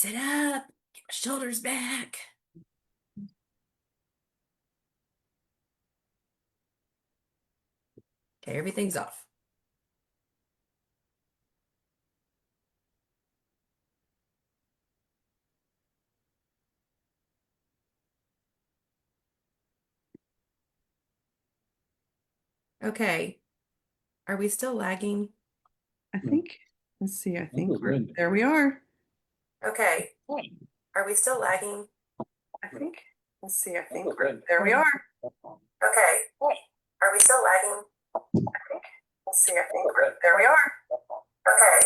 Sit up, get my shoulders back. Okay, everything's off. Okay, are we still lagging? I think, let's see, I think we're good. there we are. Okay, are we still lagging? I think, let's see, I think we're good. there we are. Okay, are we still lagging? I think, let's see, I think there we are. Okay,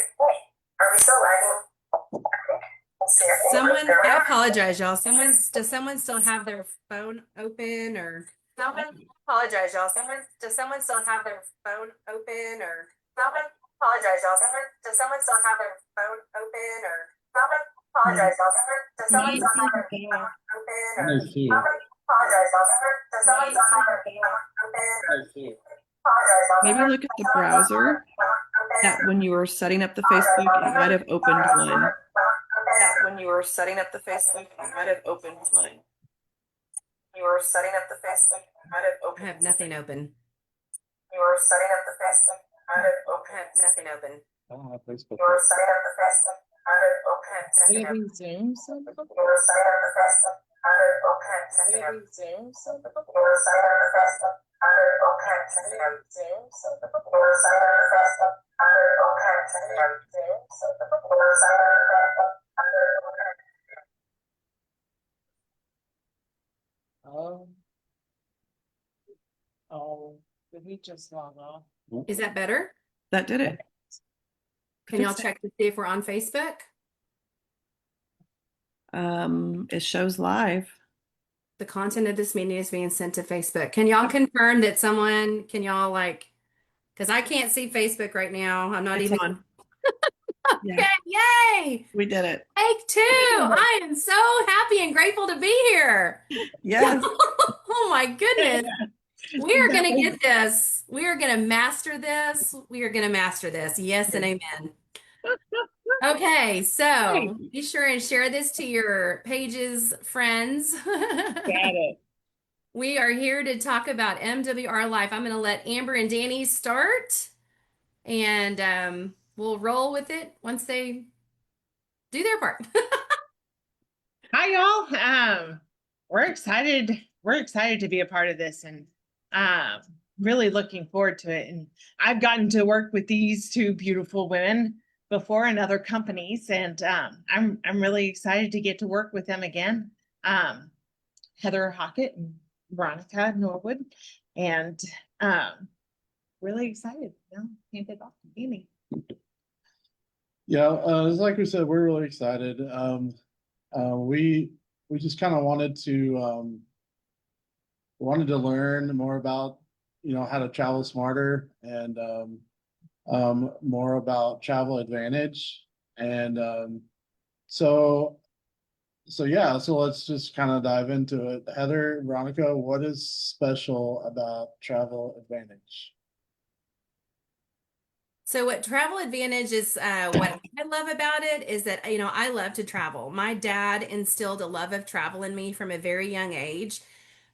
are we still lagging? Let's see, I think Someone, there we I are. apologize, y'all. Does someone still have their phone open or? Someone, apologize, y'all. Does someone still have their phone open or? Someone, apologize, y'all. Does someone still have their phone open or? Someone, apologize, y'all. Does someone still have their phone open or? I see. Someone, apologize, y'all. Does someone still have their phone open or? I see. Apologize, y'all. Maybe look at the browser that when you were setting up the Facebook, it might have opened one. That when you were setting up the Facebook, it might have opened one. You were setting up the Facebook, it might have I opened. have nothing open. You were setting up the Facebook, it might have I opened. have nothing open. I don't have Facebook. You were setting up the Facebook, it might have opened. Nothing open. Zoom set up? You were setting up the Facebook, it might have opened. Zoom set up? You were setting up the Facebook, it might have opened. Zoom set up? You were setting up the Facebook, it might have opened. Zoom set up? You were setting up the Facebook, it might have opened. Did we just log off? Is that better? That did it. Can y'all check to see if we're on Facebook? It shows live. The content of this meeting is being sent to Facebook. Can y'all confirm that can y'all because I can't see Facebook right now. I'm not It's even on. Yeah, Okay, yay! we did it. Take two. I am so happy and grateful to be here. Yes. Oh my goodness. We are going to get this. We are going to master this. We are going to master this. Yes and amen. Okay, so be sure and share this to your pages, friends. Got it. We are here to talk about MWR Life. I'm going to let Amber and Danny start, and we'll roll with it once they do their part. Hi, y'all. We're excited. We're excited to be a part of this and really looking forward to it. And I've gotten to work with these two beautiful women before in other companies, and I'm really excited to get to work with them again. Heather Hockett and Veronica Norwood, and really excited. Hand it off to Amy. Yeah, like we said, we're really excited. We just kind of wanted to learn more about how to travel smarter and more about Travel Advantage, and so let's just kind of dive into it. Heather, Veronica, what is special about Travel Advantage? So what Travel Advantage is, what I love about it is that, I love to travel. My dad instilled a love of travel in me from a very young age.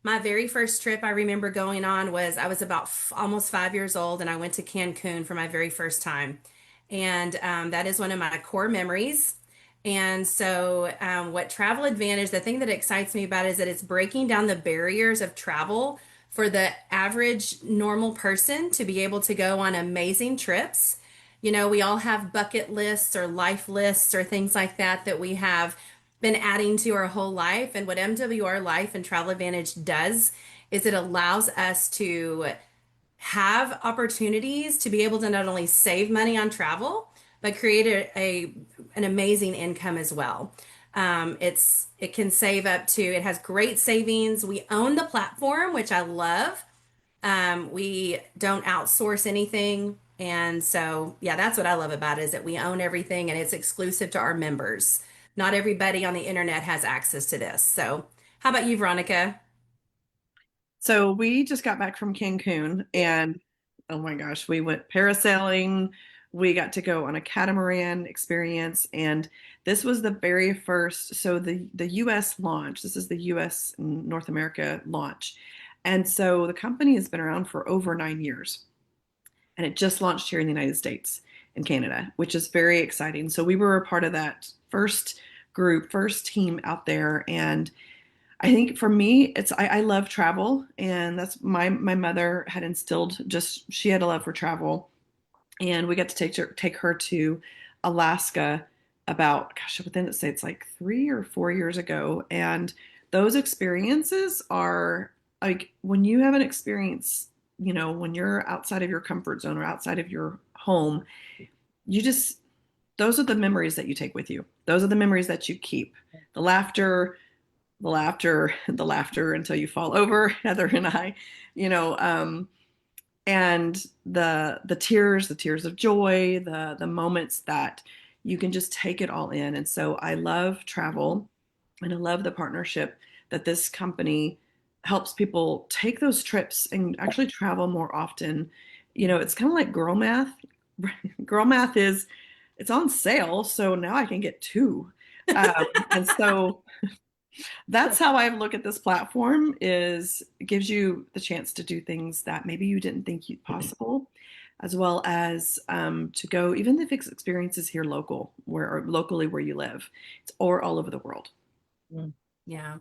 My very first trip I remember going on was I was about almost 5 years old, and I went to Cancun for my very first time. And that is one of my core memories. And so, what Travel Advantage, the thing that excites me about it is that it's breaking down the barriers of travel for the average normal person to be able to go on amazing trips. We all have bucket lists or life lists or things like that that we have been adding to our whole life. And what MWR Life and Travel Advantage does is it allows us to have opportunities to be able to not only save money on travel, but create an amazing income as well. It can save up to, it has great savings. We own the platform, which I love. We don't outsource anything. And so, yeah, that's what I love about it is that we own everything and it's exclusive to our members. Not everybody on the internet has access to this. So, how about you, Veronica? So we just got back from Cancun, and oh my gosh, we went parasailing, we got to go on a catamaran experience, and this was the very first. So the U.S. launch. This is the U.S. North America launch, and so the company has been around for over 9 years, and it just launched here in the United States and Canada, which is very exciting. So we were a part of that first group, first team out there, and I think for me, I love travel, and that's my mother had instilled, just she had a love for travel, and we got to take her to Alaska about, gosh, I would say it's like 3 or 4 years ago, and those experiences are like when you have an experience, when you're outside of your comfort zone or outside of your home, you just those are the memories that you take with you. Those are the memories that you keep. The laughter, the laughter until you fall over, Heather and I, you know, and the tears of joy, the moments that you can just take it all in. And so I love travel, and I love the partnership that this company helps people take those trips and actually travel more often. It's kind of like girl math. Girl math is it's on sale, so now I can get two. And so that's how I look at this platform. Is it gives you the chance to do things that maybe you didn't think you possible, as well as to go, even if it's experiences here locally where you live, or all over the world. Yeah.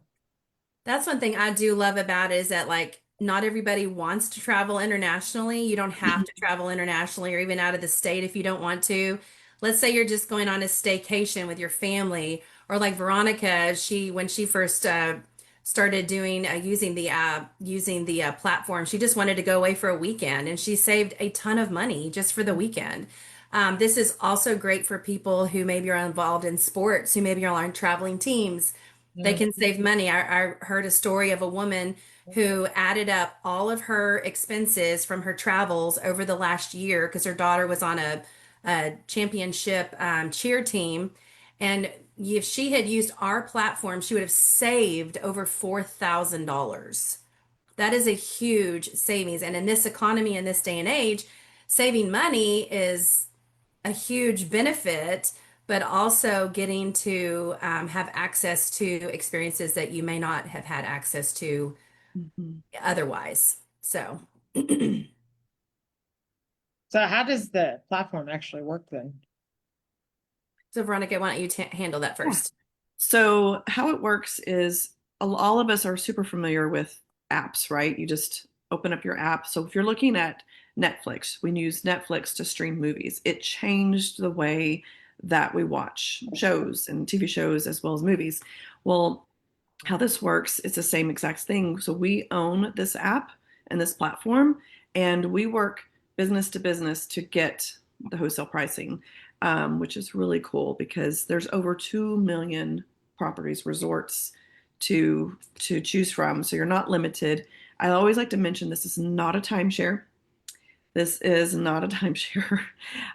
That's one thing I do love about it is that like not everybody wants to travel internationally. You don't have to travel internationally or even out of the state if you don't want to. Let's say you're just going on a staycation with your family, or like Veronica, she when she first started doing using the platform, she just wanted to go away for a weekend, and she saved a ton of money just for the weekend. This is also great for people who maybe are involved in sports, who maybe are on traveling teams. They can save money. I heard a story of a woman who added up all of her expenses from her travels over the last year because her daughter was on a championship cheer team. And if she had used our platform, she would have saved over $4,000. That is a huge savings. And in this economy, in this day and age, saving money is a huge benefit, but also getting to have access to experiences that you may not have had access to Mhm. otherwise. So, So how does the platform actually work then? so Veronica, why don't you handle that Yeah. first? So how it works is all of us are super familiar with apps, right? You just open up your app. So if you're looking at Netflix, we use Netflix to stream movies. It changed the way that we watch shows and TV shows as well as movies. Well, how this works is the same exact thing. So we own this app and this platform, and we work business to business to get the wholesale pricing, which is really cool because there's over 2 million properties, resorts to choose from. So you're not limited. I always like to mention this is not a timeshare. This is not a timeshare.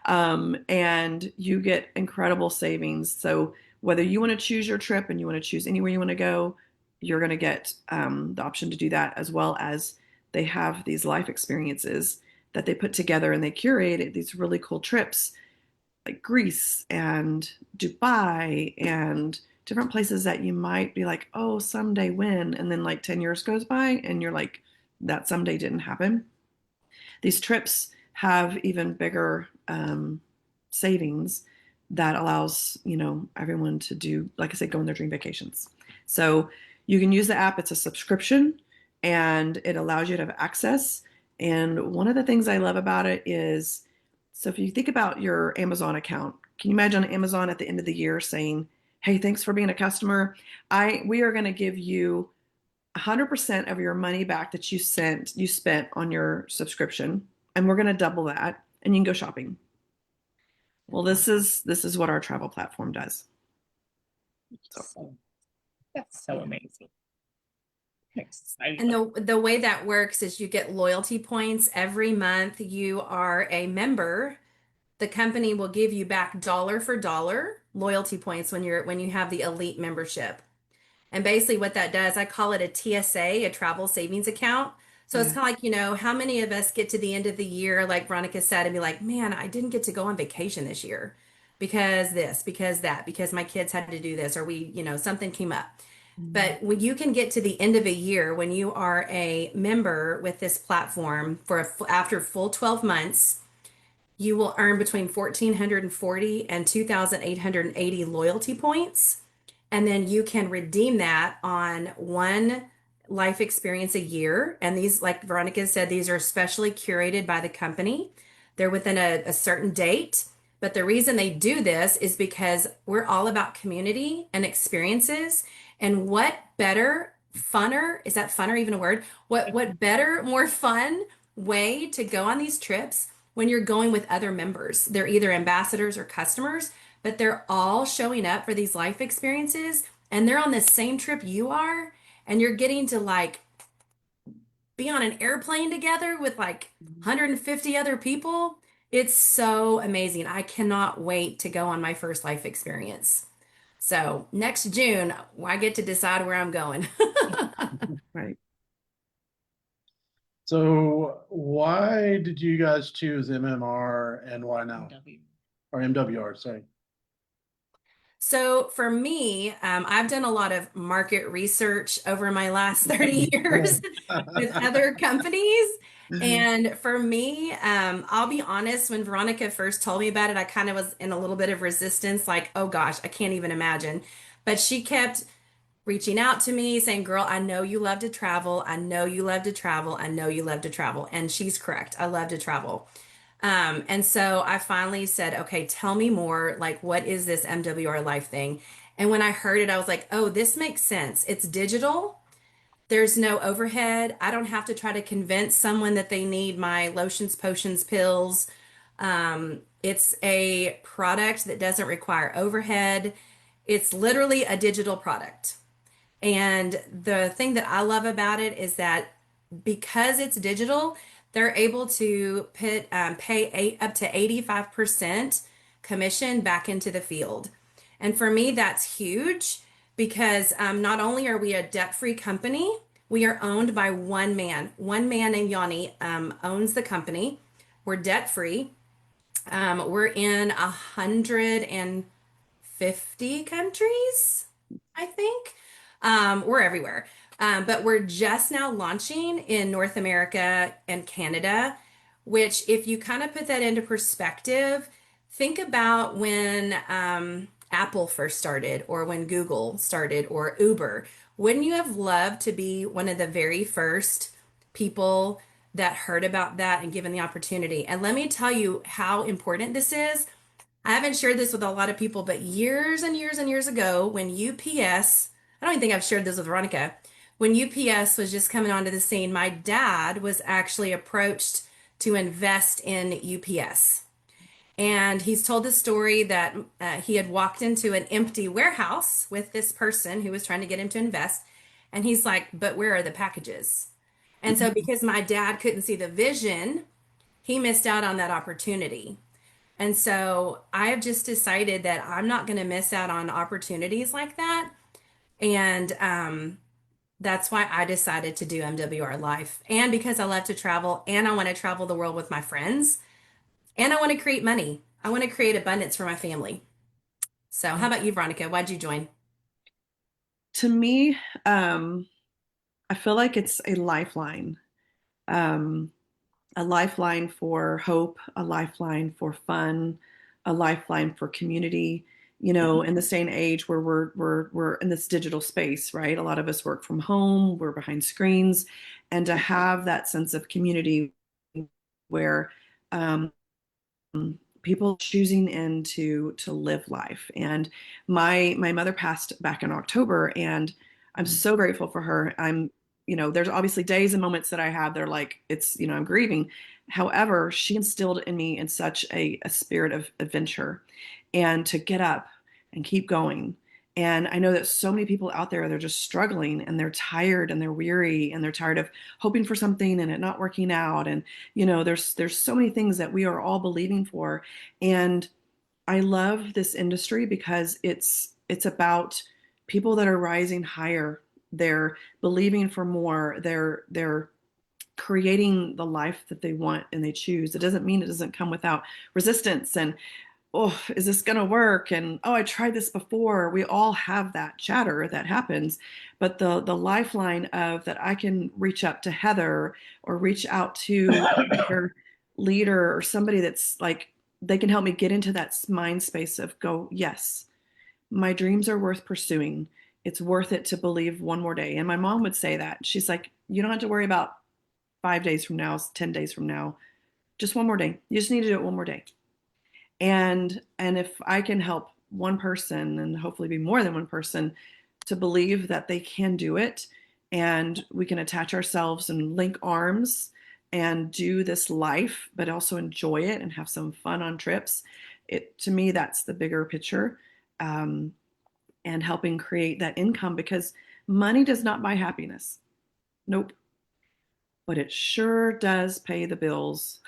And you get incredible savings. So whether you want to choose your trip and you want to choose anywhere you want to go, you're going to get the option to do that, as well as they have these life experiences that they put together, and they curate these really cool trips like Greece and Dubai and different places that you might be like, oh, someday when? And then like 10 years goes by and you're like, that someday didn't happen. These trips have even bigger savings that allows everyone to do, like I said, go on their dream vacations. So you can use the app. It's a subscription, and it allows you to have access. And one of the things I love about it is, so if you think about your Amazon account, can you imagine Amazon at the end of the year saying, hey, thanks for being a customer. We are going to give you 100% of your money back that you spent on your subscription, and we're going to double that, and you can go shopping. Well, this is what our travel platform does. That's so amazing. Exciting. And the way that works is you get loyalty points every month. You are a member. The company will give you back dollar for dollar loyalty points when you have the elite membership. And basically what that does, I call it a TSA, a travel savings account. So it's kind of like, how many of us get to the end of the year, like Veronica said, and be like, man, I didn't get to go on vacation this year because this, because that, because my kids had to do this, or something came up. But when you can get to the end of a year, when you are a member with this platform after full 12 months, you will earn between 1,440 and 2,880 loyalty points. And then you can redeem that on one life experience a year. And these, like Veronica said, these are specially curated by the company. They're within a certain date. But the reason they do this is because we're all about community and experiences. And what better, funner, is that funner even a word? What better, more fun way to go on these trips when you're going with other members? They're either ambassadors or customers, but they're all showing up for these life experiences and they're on the same trip you are, and you're getting to like be on an airplane together with like 150 other people. It's so amazing. I cannot wait to go on my first life experience. So next June, I get to decide where I'm going. Right. So why did you guys choose MMR and why now? Or MWR, sorry. So for me, I've done a lot of market research over my last 30 years with other companies. And for me, I'll be honest, when Veronica first told me about it, I kind of was in a little bit of resistance, like, oh gosh, I can't even imagine. But she kept reaching out to me saying, girl, I know you love to travel. I know you love to travel. I know you love to travel. And she's correct. I love to travel. And so I finally said, okay, tell me more. Like, what is this MWR Life thing? And when I heard it, I was like, oh, this makes sense. It's digital. There's no overhead. I don't have to try to convince someone that they need my lotions, potions, pills. It's a product that doesn't require overhead. It's literally a digital product. And the thing that I love about it is that because it's digital, they're able to pay up to 85% commission back into the field. And for me, that's huge because not only are we a debt-free company, we are owned by one man. One man named Yanni owns the company. We're debt-free. We're in 150 countries, I think. We're everywhere. But we're just now launching in North America and Canada, which, if you kind of put that into perspective, think about when Apple first started, or when Google started, or Uber. Wouldn't you have loved to be one of the very first people that heard about that and given the opportunity? And let me tell you how important this is. I haven't shared this with a lot of people, but years and years and years ago, when UPS, I don't even think I've shared this with Veronica, when UPS was just coming onto the scene, my dad was actually approached to invest in UPS. And he's told the story that he had walked into an empty warehouse with this person who was trying to get him to invest. And he's like, but where are the packages? And so, because my dad couldn't see the vision, he missed out on that opportunity. And so I have just decided that I'm not going to miss out on opportunities like that. And that's why I decided to do MWR Life. And because I love to travel and I want to travel the world with my friends and I want to create money. I want to create abundance for my family. So, how about you, Veronica? Why'd you join? To me, I feel like it's um, a lifeline for hope, a lifeline for fun, a lifeline for community. You know, in this day and age where we're in this digital space, right? A lot of us work from home, we're behind screens, and to have that sense of community where um, people choosing in to live life. And my mother passed back in October, and I'm so grateful for her. There's obviously days and moments that I have that are like, I'm grieving. However, she instilled in me in such a spirit of adventure and to get up and keep going. And I know that so many people out there, they're just struggling and they're tired and they're weary and they're tired of hoping for something and it not working out. And, there's so many things that we are all believing for. And I love this industry because it's about people that are rising higher. They're believing for more. They're creating the life that they want and they choose. It doesn't mean it doesn't come without resistance and, oh, is this going to work? And, oh, I tried this before. We all have that chatter that happens. But the lifeline of that, I can reach up to Heather or reach out to another leader or somebody that's like, they can help me get into that mind space of go, yes, my dreams are worth pursuing. It's worth it to believe one more day. And my mom would say that. She's like, you don't have to worry about 5 days from now, 10 days from now, just one more day. You just need to do it one more day. And if I can help one person, and hopefully be more than one person, to believe that they can do it, and we can attach ourselves and link arms and do this life, but also enjoy it and have some fun on trips, it, to me, that's the bigger picture. um, and helping create that income, because money does not buy happiness. Nope. But it sure does pay the bills.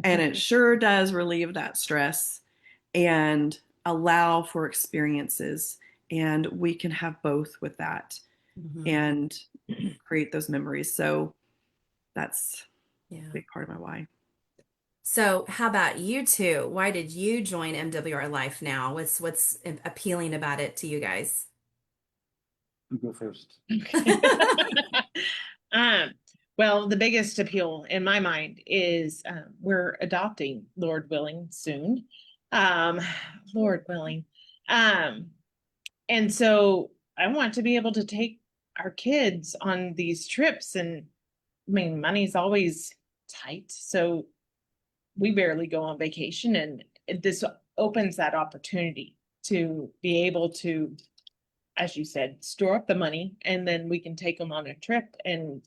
And it sure does relieve that stress and allow for experiences. And we can have both with that Mhm. and create those memories. So that's a Yeah. big part of my why. So, how about you two? Why did you join MWR Life now? What's appealing about it to you guys? You go first. Um, well, the biggest appeal in my mind is we're adopting, Lord willing, soon. Um, Lord willing. Um, and so I want to be able to take our kids on these trips. And I mean, money's always tight. So we barely go on vacation. And this opens that opportunity to be able to, as you said, store up the money, and then we can take them on a trip and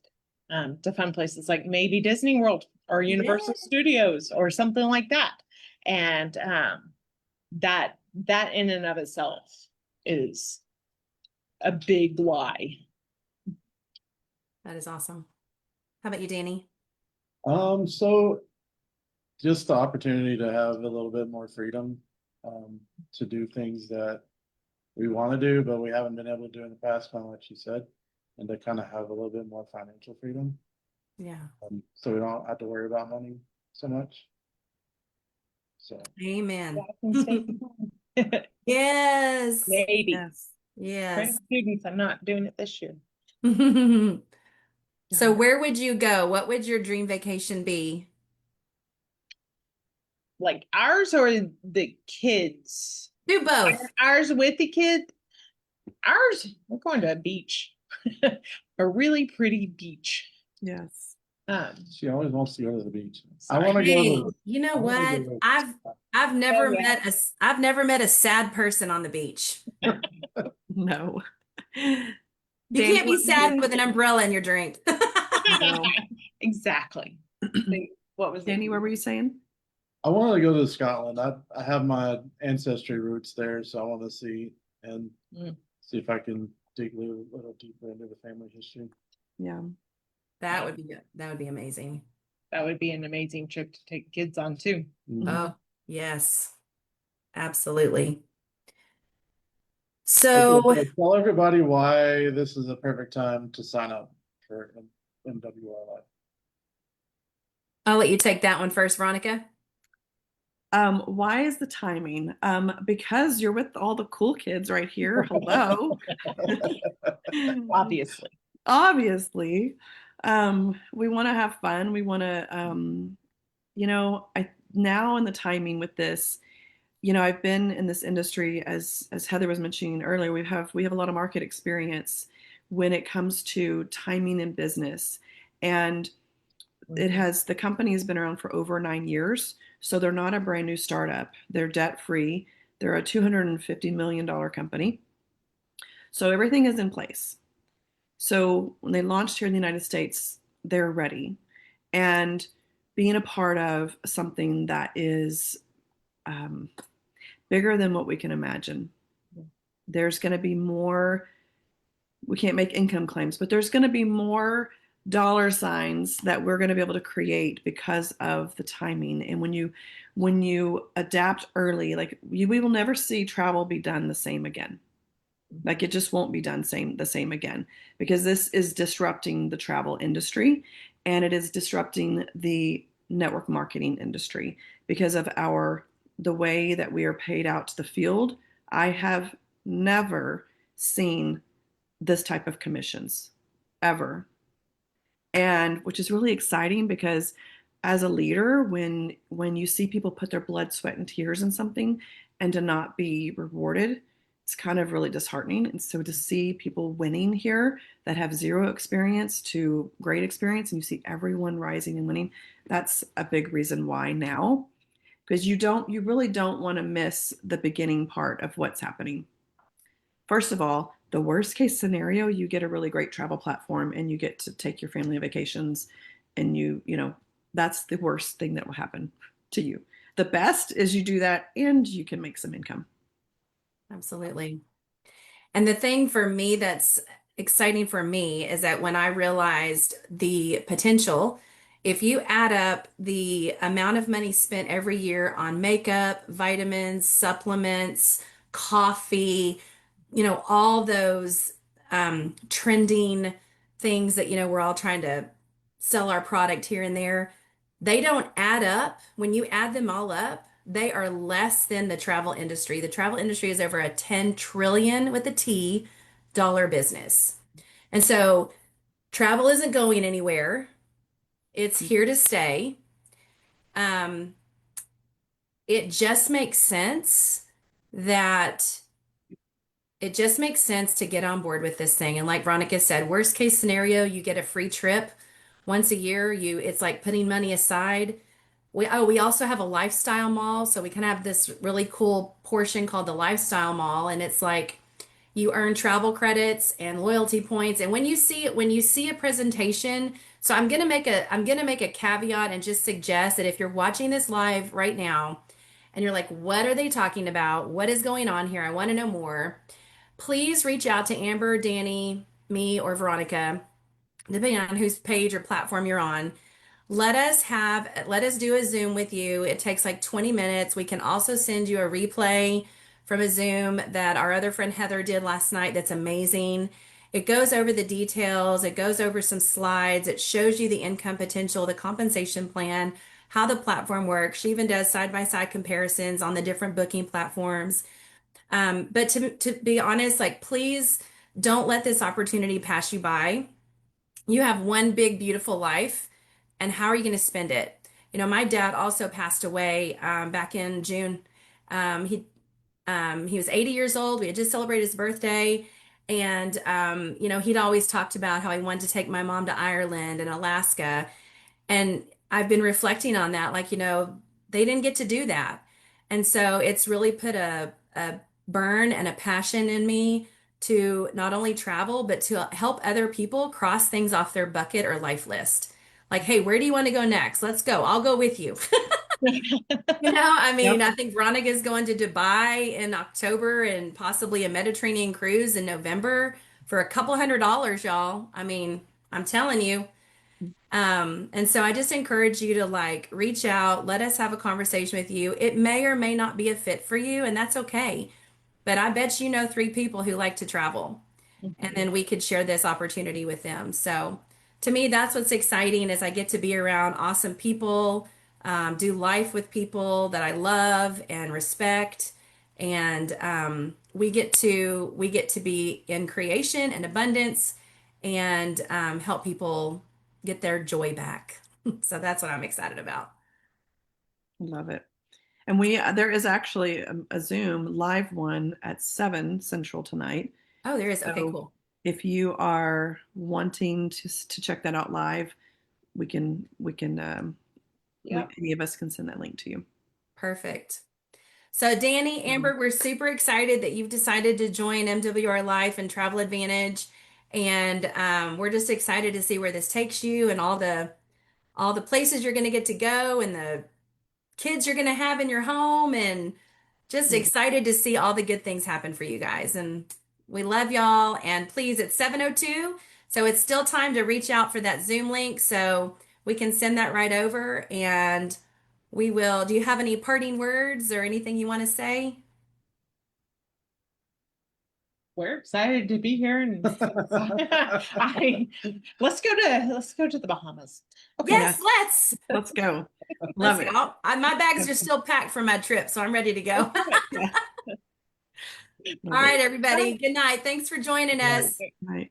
to fun places like maybe Disney World or Universal Studios or something like that. And that in and of itself is a big why. That is awesome. How about you, Danny? So just the opportunity to have a little bit more freedom, to do things that we want to do, but we haven't been able to do in the past, kind of like she said, and to kind of have a little bit more financial freedom, Yeah. so we don't have to worry about money so much. So Amen. Maybe. Yes. Yes. Students, I'm not doing it this year. So, where would you go? What would your dream vacation be? Like ours or the kids? Do both. Ours with the kid. Ours, we're going to a beach, a really pretty beach. Yes. she always wants to go to the beach. I Sorry. want to go Hey, to. you know I wanna what? go to- I've never Oh, yeah. I've never met a sad person on the beach. No. You Danny, can't be what about saddened you? with an umbrella in your drink. No. Exactly. What was Danny, it? what were you saying? I want to go to Scotland. I have my ancestry roots there, so I want to see and Mm. see if I can dig a little deeper into the family history. Yeah. That would be good. That would be amazing. That would be an amazing trip to take kids on too. Mhm. Oh, yes. Absolutely. Okay, So, so tell everybody why this is a perfect time to sign up for MWR Life. I'll let you take that one first, Veronica. Why is the timing? Because you're with all the cool kids right here. Hello. Obviously. Obviously. We want to have fun. We want to, I now in the timing with this, I've been in this industry as Heather was mentioning earlier. We have a lot of market experience when it comes to timing in business. And the company has been around for over 9 years. So they're not a brand new startup. They're debt free. They're a $250 million company. So everything is in place. So when they launched here in the United States, they're ready. And being a part of something that is bigger than what we can imagine. There's going to be more, we can't make income claims, but there's going to be more dollar signs that we're going to be able to create because of the timing. And when you adapt early, like we will never see travel be done the same again. Like it just won't be done the same again, because this is disrupting the travel industry. and it is disrupting the network marketing industry because of the way that we are paid out to the field. I have never seen this type of commissions ever, and which is really exciting because as a leader, when you see people put their blood, sweat, and tears in something and to not be rewarded, it's kind of really disheartening. And so to see people winning here that have zero experience to great experience, and you see everyone rising and winning, that's a big reason why now, because you really don't want to miss the beginning part of what's happening. First of all, the worst case scenario, you get a really great travel platform and you get to take your family on vacations, and that's the worst thing that will happen to you. The best is you do that and you can make some income. Absolutely. And the thing for me that's exciting for me is that when I realized the potential, if you add up the amount of money spent every year on makeup, vitamins, supplements, coffee, all those trending things that, we're all trying to sell our product here and there, they don't add up. When you add them all up, they are less than the travel industry. The travel industry is over a 10 trillion with a T dollar business. And so travel isn't going anywhere. It's here to stay. Um, it just makes sense that it just makes sense to get on board with this thing. And like Veronica said, worst case scenario, you get a free trip once a year. It's like putting money aside. We also have a lifestyle mall, so we kind of have this really cool portion called the lifestyle mall, and it's like you earn travel credits and loyalty points. And when you see a presentation, so I'm gonna make a caveat and just suggest that if you're watching this live right now and you're like, what are they talking about? What is going on here? I want to know more. Please reach out to Amber, Danny, me, or Veronica, depending on whose page or platform you're on. Let us do a Zoom with you. It takes like 20 minutes. We can also send you a replay from a Zoom that our other friend Heather did last night that's amazing. It goes over the details, it goes over some slides, it shows you the income potential, the compensation plan, how the platform works. She even does side-by-side comparisons on the different booking platforms. But to be honest, like please don't let this opportunity pass you by. You have one big, beautiful life, and how are you going to spend it? My dad also passed away back in June. He was 80 years old. We had just celebrated his birthday. And, he'd always talked about how he wanted to take my mom to Ireland and Alaska. And I've been reflecting on that, like, they didn't get to do that. And so it's really put a burn and a passion in me to not only travel, but to help other people cross things off their bucket or life list. Like, hey, where do you want to go next? Let's go. I'll go with you. I mean, Yep. I think Veronica's going to Dubai in October and possibly a Mediterranean cruise in November for a couple $100, y'all. I mean, I'm telling you. And so I just encourage you to like reach out, let us have a conversation with you. It may or may not be a fit for you, and that's okay. But I bet you know three people who like to travel, and Mhm. then we could share this opportunity with them. So to me, that's what's exciting is I get to be around awesome people, do life with people that I love and respect, and we get to be in creation and abundance and help people get their joy back. So that's what I'm excited about. Love it. And there is actually a Zoom live one at 7 Central tonight. Oh, there is. Okay, So cool. if you are wanting to check that out live, any of us can send that link to you. Perfect. So, Danny, Um, Amber, we're super excited that you've decided to join MWR Life and Travel Advantage, and we're just excited to see where this takes you and all the places you're going to get to go and the kids you're going to have in your home, and just yeah, excited to see all the good things happen for you guys. And we love y'all. And please, it's 7:02, so it's still time to reach out for that Zoom link so we can send that right over. And we will. Do you have any parting words or anything you want to say? we're excited to be here, and let's go to the Bahamas. Okay. Yes, let's. Let's go. Let's Love it. go. My bags are still packed for my trip, so I'm ready to go. Yeah. All right, everybody. Good night. Thanks for joining us. Right.